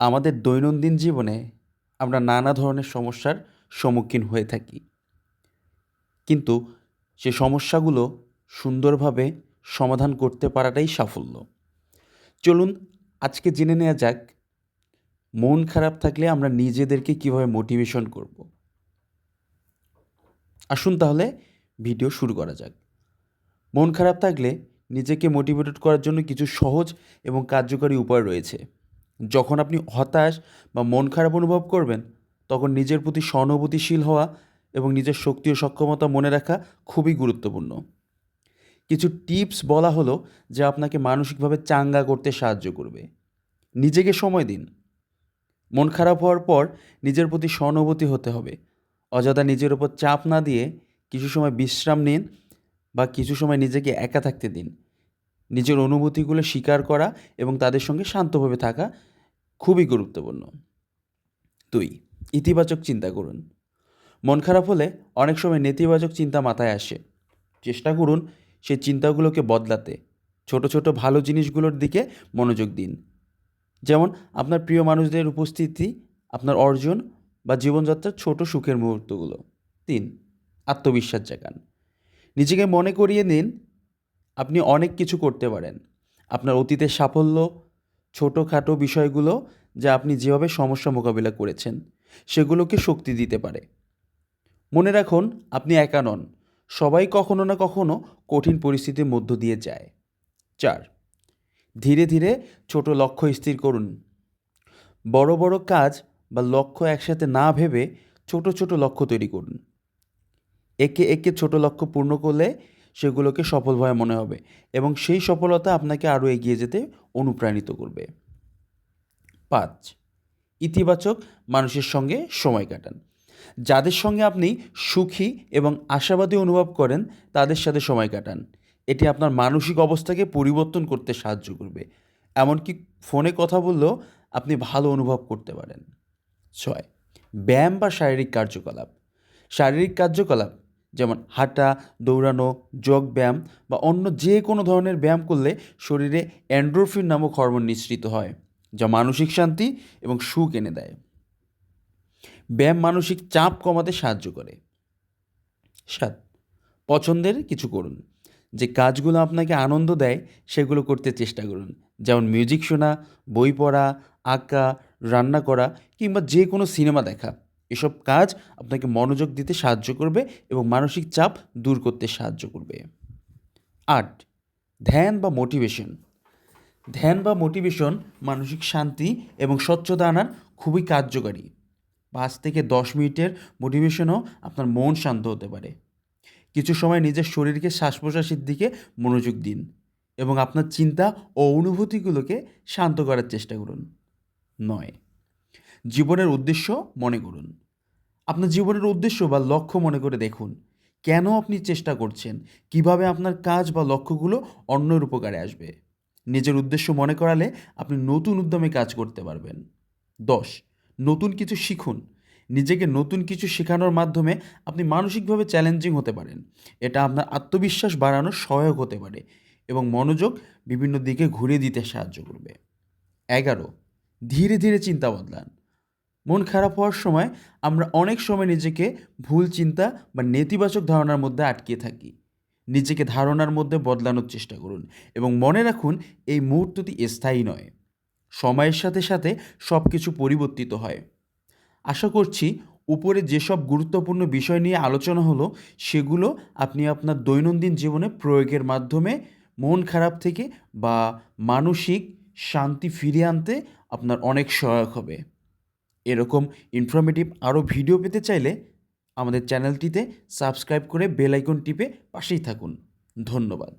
আমাদের দৈনন্দিন জীবনে আমরা নানা ধরনের সমস্যার সম্মুখীন হয়ে থাকি, কিন্তু সে সমস্যাগুলো সুন্দরভাবে সমাধান করতে পারাটাই সাফল্য। চলুন আজকে জেনে নেওয়া যাক মন খারাপ থাকলে আমরা নিজেদেরকে কিভাবে মোটিভেশন করব। আসুন তাহলে ভিডিও শুরু করা যাক। মন খারাপ থাকলে নিজেকে মোটিভেটেড করার জন্য কিছু সহজ এবং কার্যকরী উপায় রয়েছে। যখন আপনি হতাশ বা মন খারাপ অনুভব করবেন, তখন নিজের প্রতি সহানুভূতিশীল হওয়া এবং নিজের শক্তি ও সক্ষমতা মনে রাখা খুবই গুরুত্বপূর্ণ। কিছু টিপস বলা হলো যা আপনাকে মানসিকভাবে চাঙ্গা করতে সাহায্য করবে। নিজেকে সময় দিন। মন খারাপ হওয়ার পর নিজের প্রতি সহানুভূতি হতে হবে। অযথা নিজের উপর চাপ না দিয়ে কিছু সময় বিশ্রাম নিন বা কিছু সময় নিজেকে একা থাকতে দিন। নিজের অনুভূতিগুলো স্বীকার করা এবং তাদের সঙ্গে শান্তভাবে থাকা খুবই গুরুত্বপূর্ণ। 2. ইতিবাচক চিন্তা করুন। মন খারাপ হলে অনেক সময় নেতিবাচক চিন্তা মাথায় আসে। চেষ্টা করুন সেই চিন্তাগুলোকে বদলাতে। ছোট ছোট ভালো জিনিসগুলোর দিকে মনোযোগ দিন, যেমন আপনার প্রিয় মানুষদের উপস্থিতি, আপনার অর্জন বা জীবনযাত্রার ছোট সুখের মুহূর্তগুলো। 3. আত্মবিশ্বাস জাগান। নিজেকে মনে করিয়ে নিন আপনি অনেক কিছু করতে পারেন। আপনার অতীতের সাফল্য, ছোটোখাটো বিষয়গুলো যা আপনি যেভাবে সমস্যা মোকাবিলা করেছেন সেগুলোকে শক্তি দিতে পারে। মনে রাখুন আপনি একা নন, সবাই কখনো না কখনো কঠিন পরিস্থিতির মধ্য দিয়ে যায়। 4. ধীরে ধীরে ছোট লক্ষ্য স্থির করুন। বড় বড় কাজ বা লক্ষ্য একসাথে না ভেবে ছোট ছোট লক্ষ্য তৈরি করুন। একে একে ছোট লক্ষ্য পূর্ণ করলে সেগুলোকে সফলভাবে মনে হবে এবং সেই সফলতা আপনাকে আরও এগিয়ে যেতে অনুপ্রাণিত করবে। 5. ইতিবাচক মানুষের সঙ্গে সময় কাটান। যাদের সঙ্গে আপনি সুখী এবং আশাবাদী অনুভব করেন তাদের সাথে সময় কাটান। এটি আপনার মানসিক অবস্থাকে পরিবর্তন করতে সাহায্য করবে। এমনকি ফোনে কথা বললেও আপনি ভালো অনুভব করতে পারেন। 6. ব্যায়াম বা শারীরিক কার্যকলাপ। শারীরিক কার্যকলাপ যেমন হাঁটা, দৌড়ানো, যোগ ব্যায়াম বা অন্য যে কোনো ধরনের ব্যায়াম করলে শরীরে এন্ডোরফিন নামক হরমোন নিঃসৃত হয়, যা মানসিক শান্তি এবং সুখ এনে দেয়। ব্যায়াম মানসিক চাপ কমাতে সাহায্য করে। 7. পছন্দের কিছু করুন। যে কাজগুলো আপনাকে আনন্দ দেয় সেগুলো করতে চেষ্টা করুন, যেমন মিউজিক শোনা, বই পড়া, আঁকা, রান্না করা কিংবা যে কোনো সিনেমা দেখা। এসব কাজ আপনাকে মনোযোগ দিতে সাহায্য করবে এবং মানসিক চাপ দূর করতে সাহায্য করবে। 8. ধ্যান বা মোটিভেশন। ধ্যান বা মোটিভেশন মানসিক শান্তি এবং স্বচ্ছতা আনার খুবই কার্যকারী। 5 থেকে 10 মিনিটের মোটিভেশনও আপনার মন শান্ত হতে পারে। কিছু সময় নিজের শরীরকে শ্বাস প্রশ্বাসের দিকে মনোযোগ দিন এবং আপনার চিন্তা ও অনুভূতিগুলোকে শান্ত করার চেষ্টা করুন। 9. জীবনের উদ্দেশ্য মনে করুন। আপনার জীবনের উদ্দেশ্য বা লক্ষ্য মনে করে দেখুন। কেন আপনি চেষ্টা করছেন? কিভাবে আপনার কাজ বা লক্ষ্যগুলো অন্যের উপকারে আসবে? নিজের উদ্দেশ্য মনে করালে আপনি নতুন উদ্যমে কাজ করতে পারবেন। 10. নতুন কিছু শিখুন। নিজেকে নতুন কিছু শেখানোর মাধ্যমে আপনি মানসিকভাবে চ্যালেঞ্জিং হতে পারেন। এটা আপনার আত্মবিশ্বাস বাড়ানোর সহায়ক হতে পারে এবং মনোযোগ বিভিন্ন দিকে ঘুরিয়ে দিতে সাহায্য করবে। 11. ধীরে ধীরে চিন্তা বদলান। মন খারাপ হওয়ার সময় আমরা অনেক সময় নিজেকে ভুল চিন্তা বা নেতিবাচক ধারণার মধ্যে আটকে থাকি। নিজেকে ধারণার মধ্যে বদলানোর চেষ্টা করুন এবং মনে রাখুন এই মুহূর্তটি স্থায়ী নয়। সময়ের সাথে সাথে সব কিছু পরিবর্তিত হয়। আশা করছি উপরে যেসব গুরুত্বপূর্ণ বিষয় নিয়ে আলোচনা হলো সেগুলো আপনি আপনার দৈনন্দিন জীবনে প্রয়োগের মাধ্যমে মন খারাপ থেকে বা মানসিক শান্তি ফিরিয়ে আনতে আপনার অনেক সহায়ক হবে। এরকম ইনফরমেটিভ আরও ভিডিও পেতে চাইলে আমাদের চ্যানেলটিতে সাবস্ক্রাইব করে বেল আইকন টিপে পাশেই থাকুন। ধন্যবাদ।